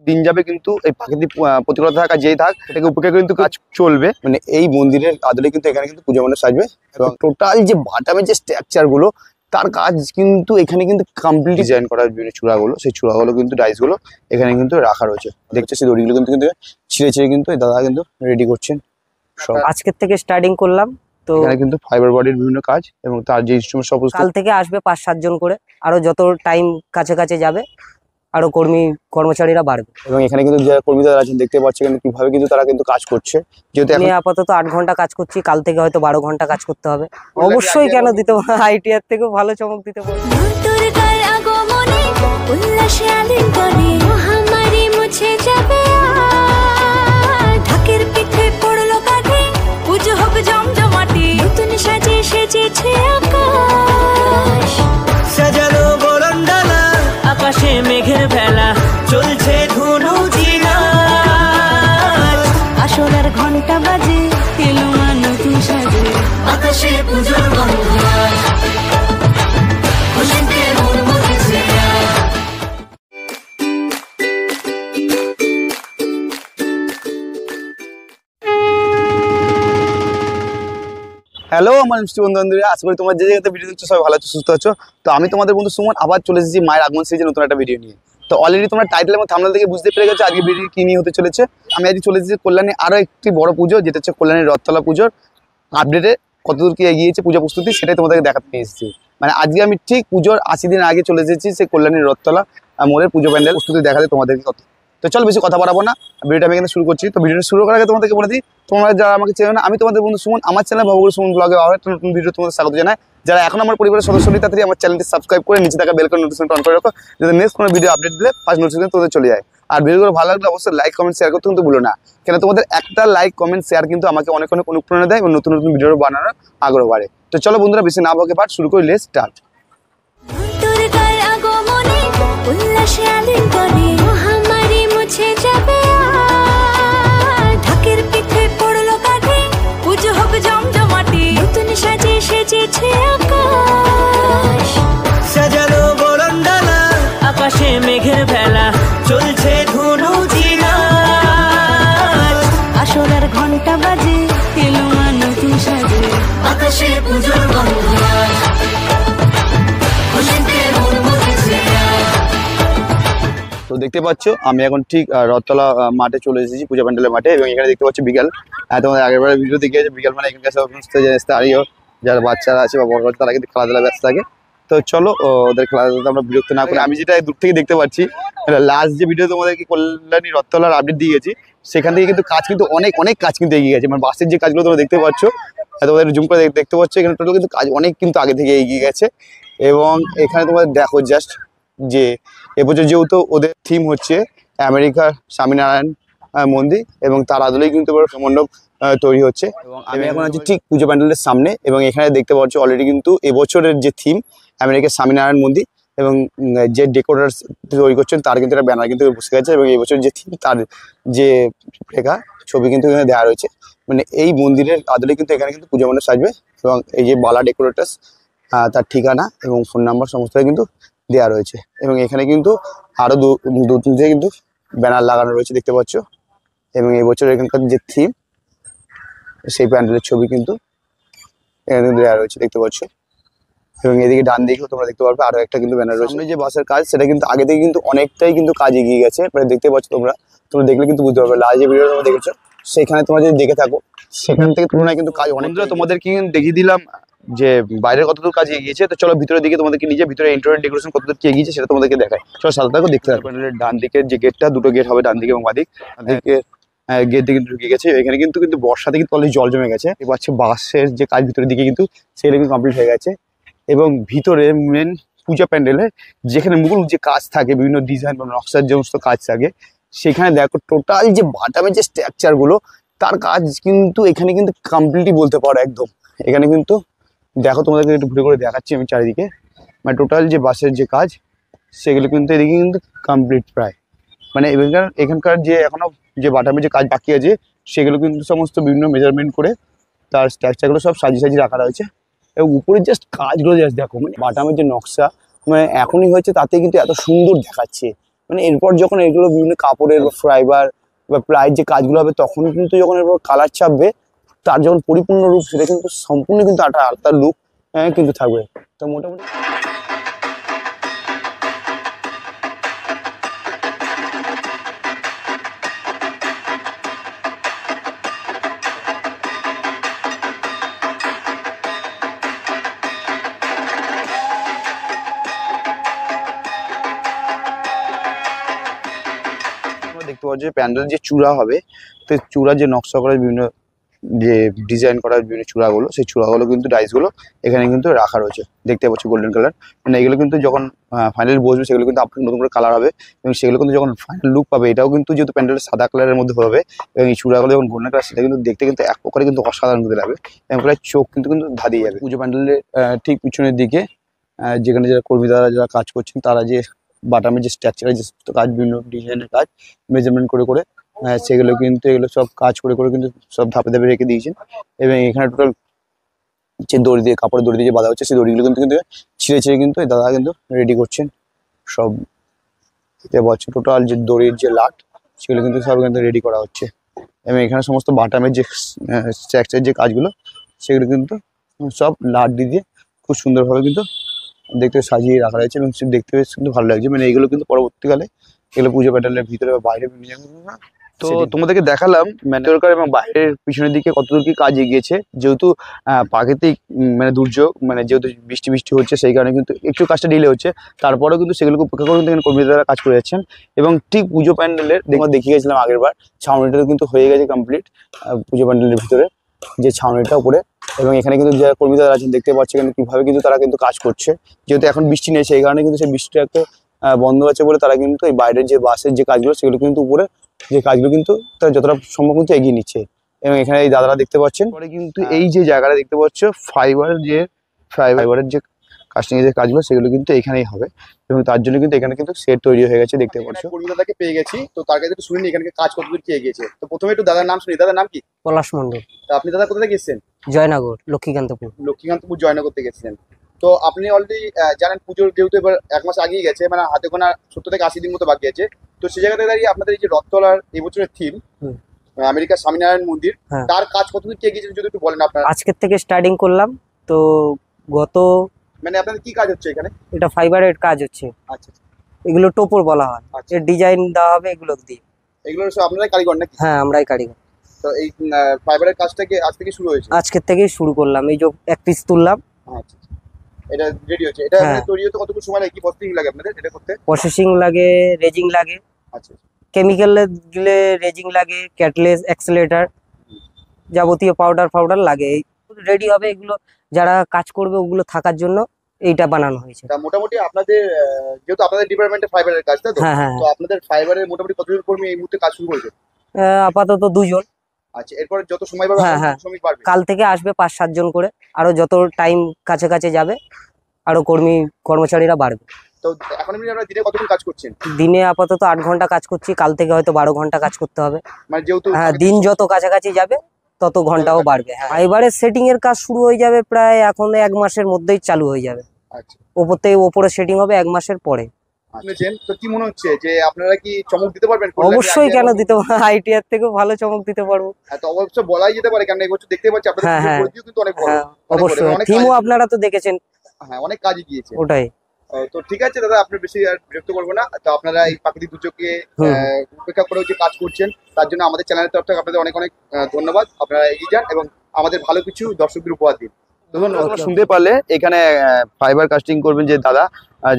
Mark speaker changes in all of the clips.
Speaker 1: দিন যাবে কিন্তু এই প্রাকৃতিক প্রতিকূলতা থাকা যেই থাক এটাকে উপেক্ষা কিন্তু কাজ চলবে। মানে এই মন্দিরের আদলে কিন্তু এখানে কিন্তু পুজো মণ্ডপ সাজবে এবং টোটাল যে বাটামের যে স্ট্রাকচার গুলো তার কাজ কিন্তু এখানে কিন্তু কমপ্লিট ডিজাইন করা বিভিন্ন চূড়াগুলো, সেই চূড়াগুলো কিন্তু ডাইসগুলো এখানে কিন্তু রাখা রয়েছে। দেখছো সেই দড়িগুলো কিন্তু ছিঁড়ে ছিঁড়ে কিন্তু দাদা কিন্তু রেডি করছেন।
Speaker 2: আজকের থেকে স্টার্টিং করলাম, তো
Speaker 1: এখানে কিন্তু ফাইবার বডির বিভিন্ন কাজ এবং তার যে ইনস্ট্রুমেন্ট সব
Speaker 2: কাল থেকে আসবে ৫-৭ জন করে, আরো যত টাইম কাছে কাছে যাবে আরো কর্মচারীরা বাড়বে।
Speaker 1: এবং এখানে কিন্তু যারা কর্মীরা আছেন দেখতে পাচ্ছি কিন্তু কিভাবে কিন্তু তারা কিন্তু কাজ করছে। যেহেতু
Speaker 2: আমি আপাতত ৮ ঘন্টা কাজ করছি, কাল থেকে হয়তো ১২ ঘন্টা কাজ করতে হবে। অবশ্যই কেন দিতে পারবো, আইটিআর থেকেও ভালো চমক দিতে পারবো।
Speaker 3: আকাশে মেঘের ভেলা চলছে ধনু জিনা, আসরের ঘন্টা বাজে এলো নতুন সাজে, আকাশে পুজোর গন্ধ খুশিতে মুড়মুড়ছে।
Speaker 1: হ্যালো আমার মিষ্টি বন্ধু বান্ধবীরা, আশা করি তোমার যে জায়গাতে ভিডিও দেখছো সবাই ভালো আছো, সুস্থ আছো। তো আমি তোমাদের বন্ধু সুমন আবার চলে এসেছি মায়ের আগমন সিরিজে নতুন একটা ভিডিও নিয়ে। তো অলরেডি তোমরা টাইটেল এবং থাম্বনেল থেকে বুঝতে পেরে গেছো আজকে ভিডিও কি নিয়ে হতে চলেছে। আমি আজকে চলে এসেছি কল্যাণী আরও একটি বড় পুজো, যেটা হচ্ছে কল্যাণীর রথতলা পুজোর আপডেটে কতদূর কি এগিয়েছে পুজো প্রস্তুতি, সেটাই তোমাদেরকে দেখাতে নিয়ে এসেছি। মানে আজকে আমি ঠিক পুজোর ৮০ দিন আগে চলে এসেছি সেই কল্যাণীর রথতলা মোড়ের পুজো প্যান্ডেল প্রস্তুতি দেখাতে তোমাদেরকে কত। তো চল বেশি কথা বাড়াবো না, ভিডিওটা আমি এখানে শুরু করছি। তো ভিডিওটা শুরু করার আগে তোমাদেরকে বলে দিই, তোমরা যারা আমাকে চেনো না, আমি তোমাদের বন্ধু সুমন, আমার চ্যানেল ভবগুরু সুমন ব্লগে আরও একটা নতুন ভিডিও তোমাদের স্বাগত জানাই। যারা এখন আমার পরিবারের সদস্য নেই তাড়াতাড়ি আমার চ্যানেলটি সাবস্ক্রাইব করে নিচে থাকা বেল করে নোটিফিকেশন অন করে রাখো, যাতে নেক্সট কোনো ভিডিও আপডেট দিলে ফার্স্ট নোটিফিকেশন তোমাদের চলে যায়। আর ভিডিওগুলো ভালো লাগলে অবশ্যই লাইক কমেন্ট শেয়ার করতে কিন্তু ভুলো না, কেন তোমাদের একটা লাইক কমেন্ট শেয়ার কিন্তু আমাকে অনেক অনেক অনুপ্রেরণা দেয় এবং নতুন নতুন ভিডিও বানানোর আগ্রহ বাড়ে। তো চলো বন্ধুরা বেশি না ভাগে পাঠ শুরু করি, লেটস স্টার্ট।
Speaker 3: সাজানো বরণডালা আকাশে মেঘের ভেলা চলছে ধনু জিনা, আসরের ঘন্টা বাজে এলো নতুন সাজে, আকাশে পুজোর গন্ধ খুশিতে মুড়মুড়ছে।
Speaker 1: তো দেখতে পাচ্ছ আমি এখন ঠিক রথতলা মাঠে চলে এসেছি, পূজা প্যান্ডেলের মাঠে। এবং এখানে দেখতে পাচ্ছ বিকাল, তোমাদের আগের বার ভিডিও দেখে বিকাল মানে এখানকার সমস্ত আরও যারা বাচ্চারা আছে বা বড় তারা কিন্তু খেলাধুলা ব্যস্ত থাকে। তো চলো ওদের খেলাধুলাতে আমরা বিরক্ত না করি। আমি যেটা দূর থেকে দেখতে পাচ্ছি, লাস্ট যে ভিডিও তোমাদেরকে কল্যাণী রথতলার আপডেট দিয়ে গেছি, সেখান থেকে কিন্তু কাজ কিন্তু অনেক অনেক কাজ কিন্তু এগিয়ে গেছে। মানে বাসের যে কাজগুলো তোমরা দেখতে পাচ্ছ, তোমাদের জুম করে দেখতে পাচ্ছ, এখানে টোটাল কিন্তু কাজ অনেক কিন্তু আগে থেকে এগিয়ে গেছে। এবং এখানে তোমাদের দেখো জাস্ট যে এবছর যেহেতু ওদের থিম হচ্ছে আমেরিকার স্বামীনারায়ণ মন্দির এবং তার আদলেই কিন্তু মণ্ডপ তৈরি হচ্ছে। এবং আমি এখন আছি ঠিক পুজো প্যান্ডেলের সামনে এবং এখানে দেখতে পাচ্ছ অলরেডি কিন্তু এবছরের যে থিম আমেরিকার স্বামীনারায়ণ মন্দির এবং যে ডেকোরেটর তৈরি করছেন তার কিন্তু একটা ব্যানার কিন্তু বসে গেছে এবং এবছর যে থিম তার যে লেখা ছবি কিন্তু এখানে দেওয়া রয়েছে। মানে এই মন্দিরের আদলে কিন্তু এখানে কিন্তু পুজো মণ্ডপ সাজবে এবং এই যে বালা ডেকোরেটার্স তার ঠিকানা এবং ফোন নাম্বার সমস্তটা কিন্তু দেওয়া রয়েছে। এবং এখানে কিন্তু আরও দু তিনটে কিন্তু ব্যানার লাগানো রয়েছে দেখতে পাচ্ছ। এবং এই বছর এখানকার যে থিম সেই প্যান্ডেলের ছবি কিন্তু এখানে দেওয়া রয়েছে দেখতে পাচ্ছ। এবং এদিকে ডান দিকেও তোমরা দেখতে পারবে আরও একটা কিন্তু ব্যানার রয়েছে। যে বাসের কাজ সেটা কিন্তু আগে থেকে কিন্তু অনেকটাই কিন্তু কাজ এগিয়ে গেছে, মানে দেখতে পাচ্ছ তোমরা দেখলে কিন্তু বুঝতে পারবে। লাস্ট যে ভিডিও তোমরা দেখেছো সেখানে তোমরা যদি দেখে থাকো সেখান থেকে তুলনায় কিন্তু কাজ অনেক। তোমাদেরকে কিন্তু দেখিয়ে দিলাম যে বাইরের কতদূর কাজ এগিয়েছে। তো চলো ভিতরের দিকে তোমাদেরকে নিজে ভিতরে ইন্টেরিয়র ডেকোরেশন কতদূর কি এগিয়েছে সেটা তোমাদেরকে দেখায়। চলো সাথে থাকো দেখতে থাকো। ডান দিকের যে গেটটা, দুটো গেট হবে ডান দিকে এবং বাদিক দিকে, গেট দিকে ঢুকে গেছে। এখানে কিন্তু বর্ষাতে কিন্তু অলরেডি জল জমে গেছে। এবার হচ্ছে বাসের যে কাজ ভিতরের দিকে কিন্তু সেটা কিন্তু কমপ্লিট হয়ে গেছে। এবং ভিতরে মেন পূজা প্যান্ডেলে যেখানে মূল যে কাজ থাকে বিভিন্ন ডিজাইন বা নকশার যে সমস্ত কাজ থাকে, সেখানে দেখো টোটাল যে বাটামের যে স্ট্রাকচারগুলো তার কাজ কিন্তু এখানে কিন্তু কমপ্লিটই বলতে পারো একদম। এখানে কিন্তু দেখো তোমাদেরকে একটু ঘুরে ঘুরে দেখাচ্ছি আমি চারিদিকে, মানে টোটাল যে বাসের যে কাজ সেগুলো কিন্তু এদিকে কিন্তু কমপ্লিট প্রায়। মানে এখানকার যে এখনো যে বাটামের যে কাজ বাকি আছে সেগুলো কিন্তু সমস্ত বিভিন্ন মেজারমেন্ট করে তার স্ট্রাকচারগুলো সব সাজিয়ে সাজিয়ে রাখা রয়েছে। এবং উপরে জাস্ট কাজগুলো জাস্ট দেখো, মানে বাটামের যে নকশা মানে এখনই হয়েছে তাতে কিন্তু এত সুন্দর দেখাচ্ছে। মানে এরপর যখন এগুলো বিভিন্ন কাপড়ের বা ফাইবার বা প্লাইয়ের যে কাজগুলো হবে তখন কিন্তু যখন এরপর কালার চাপবে তার যখন পরিপূর্ণ রূপ সেটা কিন্তু সম্পূর্ণ কিন্তু একটা আলাদা লুক কিন্তু থাকবে। তো মোটামুটি দেখতে পাচ্ছি প্যান্ডেল যে চূড়া হবে, তো চূড়া যে নকশা করা বিভিন্ন যে ডিজাইন করা বিভিন্ন চূড়াগুলো, সেই চূড়াগুলো কিন্তু ডাইসগুলো এখানে কিন্তু রাখা রয়েছে। দেখতে পাচ্ছি গোল্ডেন কালার, মানে এগুলো কিন্তু যখন ফাইনালি বসবে সেগুলো কিন্তু আপনার নতুন করে কালার হবে এবং সেগুলো কিন্তু যখন ফাইনাল লুক পাবে, এটাও কিন্তু যেহেতু প্যান্ডেলটা সাদা কালারের মধ্যে হবে এবং এই চূড়াগুলো যখন গোল্ডেন কালার, সেটা কিন্তু দেখতে কিন্তু এক প্রকারে কিন্তু অসাধারণ হতে লাগবে এবং প্রায় চোখ কিন্তু কিন্তু ধাঁধিয়ে যাবে। পুজো প্যান্ডেলের ঠিক পিছনের দিকে যেখানে যারা কর্মীরা যারা কাজ করছেন তারা যে বাটামের যে স্ট্রাকচারের যে কাজ, বিভিন্ন ডিজাইনের কাজ মেজারমেন্ট করে করে সেগুলো কিন্তু এগুলো সব কাজ করে করে কিন্তু সব ধাপে ধাপে রেখে দিয়েছেন এবং এখানে টোটাল যে দড়ি দিয়ে কাপড়ের দড়ি দিয়ে যে বাঁধা হচ্ছে সেই দড়িগুলো কিন্তু কিন্তু ছিঁড়ে ছিঁড়ে কিন্তু এই দাদা কিন্তু রেডি করছেন সব। দেখতে পাচ্ছি টোটাল যে দড়ির যে লাট সেগুলো কিন্তু সব কিন্তু রেডি করা হচ্ছে এবং এখানে সমস্ত বাটামের যে স্ট্রাকচার যে কাজগুলো সেগুলো কিন্তু সব লাট দিয়ে খুব সুন্দরভাবে কিন্তু দেখতে সাজিয়ে রাখা রয়েছে এবং দেখতে বেশ কিন্তু ভালো লাগছে। মানে এগুলো কিন্তু পরবর্তীকালে এগুলো পুজো প্যান্ডেলের ভিতরে বা বাইরে তো তোমাদেরকে দেখালাম ভেতরকার এবং বাইরের পিছনের দিকে কতদূর কি কাজ এগিয়েছে। যেহেতু প্রাকৃতিক মানে দুর্যোগ, মানে যেহেতু বৃষ্টি বৃষ্টি হচ্ছে সেই কারণে কিন্তু একটু কাজটা ডিলে হচ্ছে, তারপরেও কিন্তু সেগুলোকে উপেক্ষা করে কিন্তু কর্মীরা কাজ করে যাচ্ছেন এবং ঠিক পুজো প্যান্ডেলের দেখিয়ে গেছিলাম আগের বার, ছাউনিটা কিন্তু হয়ে গেছে কমপ্লিট পুজো প্যান্ডেলের ভিতরে যে ছাউনিটা উপরে, এবং এখানে কিন্তু যারা কর্মীরা আছেন দেখতে পাচ্ছি কিন্তু কিভাবে কিন্তু তারা কিন্তু কাজ করছে। যেহেতু এখন বৃষ্টি নেই সেই কারণে কিন্তু সেই বৃষ্টিটা একটা বন্ধ আছে বলে তারা কিন্তু এই বাইরের যে বাসের যে কাজগুলো সেগুলো কিন্তু উপরে যে কাজগুলো কিন্তু তারা যতটা সম্ভব কিন্তু এগিয়ে নিচ্ছে এবং এখানে এই দাদারা দেখতে পাচ্ছেন। পরে কিন্তু এই যে জায়গাটা দেখতে পাচ্ছ ফাইবারের যে কাস্টিং এর যে কাজগুলো সেগুলো কিন্তু এখানেই হবে এবং তার জন্য কিন্তু এখানে কিন্তু সেট তৈরি হয়ে গেছে দেখতে পাচ্ছ।
Speaker 4: কর্মীদাদাকে পেয়ে গেছি, তো তার কাছে একটু শুনিনি এখানে কাজ কতদূর কি এগিয়েছে। তো প্রথমে একটু দাদার নাম শুনি। দাদার নাম কি?
Speaker 2: পলাশ মন্ডল।
Speaker 4: তো আপনি দাদা কোথা থেকে এসেছেন?
Speaker 2: জয়নগর, লক্ষ্মীকান্তপুর।
Speaker 4: লক্ষ্মীকান্তপুর জয়নগর থেকে এসেছেন। তো আপনি অলরেডি জানেন পুজোর যেহেতু এবার 1 মাস আগেই গেছে, মানে হাতে গোনা 70 থেকে 80 দিন মতো বাকি আছে। তো সেই জায়গাতে দাঁড়িয়ে আপনাদের এই যে রথতলার এই বছরের থিম আমেরিকার স্বামীনারায়ণ মন্দির, তার কাজ কতদূর কি এগিয়েছে যদি একটু বলেন আপনারা।
Speaker 2: আজকের থেকে স্টার্টিং করলাম, তো গত
Speaker 4: মানে আপনাদের কি কাজ হচ্ছে এখানে?
Speaker 2: এটা ফাইবারের কাজ হচ্ছে।
Speaker 4: আচ্ছা,
Speaker 2: এগুলো টোপর বলা হয়।
Speaker 4: আচ্ছা।
Speaker 2: এর ডিজাইন দেওয়া হবে এগুলো দিয়ে।
Speaker 4: এগুলো সব আপনারাই কারিগর নাকি?
Speaker 2: হ্যাঁ, আমরাই কারিগর।
Speaker 4: তো এই ফাইবারের কাজটা কি আজ থেকে শুরু হয়েছে?
Speaker 2: আজকের থেকেই শুরু করলাম। এই যে এক পিস তুললাম,
Speaker 4: আচ্ছা, এটা রেডি হচ্ছে। এটা
Speaker 2: হ্যাঁ।
Speaker 4: তৈরি হতে কতটুকু সময় লাগে, কি প্রসেসিং লাগে আপনাদের এটা করতে?
Speaker 2: প্রসেসিং লাগে, রেজিং লাগে,
Speaker 4: আচ্ছা,
Speaker 2: কেমিক্যাল দিলে রেজিং লাগে, ক্যাটলেস, অ্যাক্সেলেটর, যাবতীয় পাউডার লাগে। রেডি হবে এগুলো, যারা কাজ করবে ওগুলো থাকার জন্য এইটা বানানো হয়েছে।
Speaker 4: তা মোটামুটি আপনাদের যেহেতু আপনাদের ডিপার্টমেন্টে ফাইবারের কাজ, তাই তো?
Speaker 2: হ্যাঁ হ্যাঁ
Speaker 4: তো আপনাদের ফাইবারের মোটামুটি কতজন কর্মী এই মুহূর্তে কাজ শুরু করেছে?
Speaker 2: আপাতত 2 জন।
Speaker 4: আচ্ছা, এরপর যত সময় পাবে
Speaker 2: হ্যাঁ, হ্যাঁ।
Speaker 4: শ্রমিক বাড়বে?
Speaker 2: কাল থেকে আসবে 5-7 জন করে, আরো যত টাইম কাছে কাছে যাবে আরো কর্মচারীরা বাড়বে।
Speaker 4: তো এখন আপনারা দিনে কতক্ষণ কাজ করছেন?
Speaker 2: দিনে আপাতত 8 ঘন্টা কাজ করছি, কাল থেকে হয়তো 12 ঘন্টা কাজ করতে হবে।
Speaker 4: মানে যেহেতু
Speaker 2: হ্যাঁ, দিন যত কাছাকাছি যাবে তত ঘন্টাও বাড়বে। হ্যাঁ, ফাইবারের সেটিং এর কাজ শুরু হয়ে যাবে প্রায় এখন 1 মাসের মধ্যেই চালু হয়ে যাবে।
Speaker 4: আচ্ছা,
Speaker 2: ওপর থেকে ওপরে সেটিং হবে 1 মাসের পরে।
Speaker 4: শুনেছেন তো কি মনে হচ্ছে যে আপনারা কি চমক দিতে পারবেন?
Speaker 2: অবশ্যই, কেন দিতে আইটিআর থেকেও ভালো চমক দিতে পারবো।
Speaker 4: তো অবশ্যই বলাই যেতে পারে, কারণ এই বছর দেখতে পাচ্ছি আপনাদের
Speaker 2: হ্যাঁ, হ্যাঁ।
Speaker 4: পরিধিও কিন্তু অনেক বড়।
Speaker 2: হ্যাঁ, অবশ্যই। থিমও আপনারা তো দেখেছেন।
Speaker 4: হ্যাঁ, অনেক কাজই গিয়েছে।
Speaker 2: ওটাই।
Speaker 4: তো ঠিক আছে দাদা, আপনার বেশি আর বিরক্ত করবো না। তো আপনারা এই প্রাকৃতিক দুর্যোগকে উপেক্ষা করে যে কাজ করছেন তার জন্য আমাদের চ্যানেলের তরফ থেকে আপনাদের অনেক অনেক ধন্যবাদ। আপনারা এগিয়ে যান এবং আমাদের ভালো কিছু দর্শকদের উপহার দিন।
Speaker 1: তোমরা শুনতে পারলে এখানে ফাইবার কাস্টিং করবেন যে দাদা,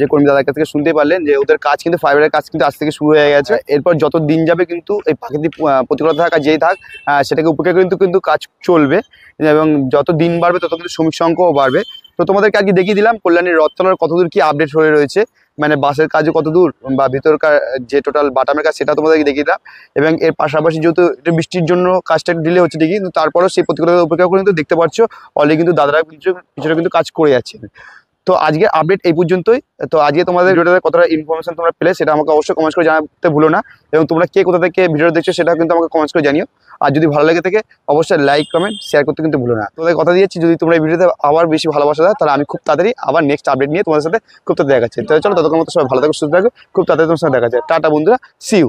Speaker 1: যে কর্মী দাদার কাছ থেকে শুনতে পারলেন যে ওদের কাজ কিন্তু ফাইবারের কাজ কিন্তু আজ থেকে শুরু হয়ে গেছে। এরপর যত দিন যাবে কিন্তু এই প্রাকৃতিক প্রতিকূলতা থাকা যেই থাক সেটাকে উপেক্ষা কিন্তু কিন্তু কাজ চলবে এবং যত দিন বাড়বে তত কিন্তু শ্রমিক সংখ্যাও বাড়বে। তো তোমাদেরকে আজকে দেখিয়ে দিলাম কল্যাণীর রথতলার কতদূর কি আপডেট হয়ে রয়েছে, মানে বাসের কাজও কতদূর বা ভিতরকার যে টোটাল বাটামের কাজ সেটা তোমাদেরকে দেখিয়ে দিলাম। এবং এর পাশাপাশি যেহেতু এটা বৃষ্টির জন্য কাজটা ডিলে হচ্ছে ঠিকই, কিন্তু তারপরেও সেই প্রতিকূলতা উপেক্ষা করে কিন্তু দেখতে পাচ্ছ অলরেডি কিন্তু দাদারা পিছনে কিন্তু কাজ করে যাচ্ছে। তো তো আজকে আপডেট এই পর্যন্তই। তো আজকে তোমাদের ভিডিওতে কতটা ইনফরমেশন তোমরা পেলে সেটা আমাকে অবশ্যই কমেন্টস করে জানাতে ভুলো না, এবং তোমরা কে কোথা থেকে ভিডিও দেখছো সেটা কিন্তু আমাকে কমেন্টস করে জানিও। আর যদি ভালো লাগে থাকে অবশ্যই লাইক কমেন্ট শেয়ার করতে কিন্তু ভুলো না। তোমাদের কথা দিয়েছি যদি তোমরা এই ভিডিওতে আবার বেশি ভালোবাসা দাও তাহলে আমি খুব তাড়াতাড়ি আবার নেক্সট আপডেট নিয়ে তোমাদের সাথে খুব তাড়াতাড়ি দেখা যাচ্ছে। তাহলে চলো ততক্ষণ মতো সবাই ভালো থাকো সুস্থ থাকো, খুব তাড়াতাড়ি তোমার সাথে দেখা যায়। টাটা বন্ধুরা, সি ইউ।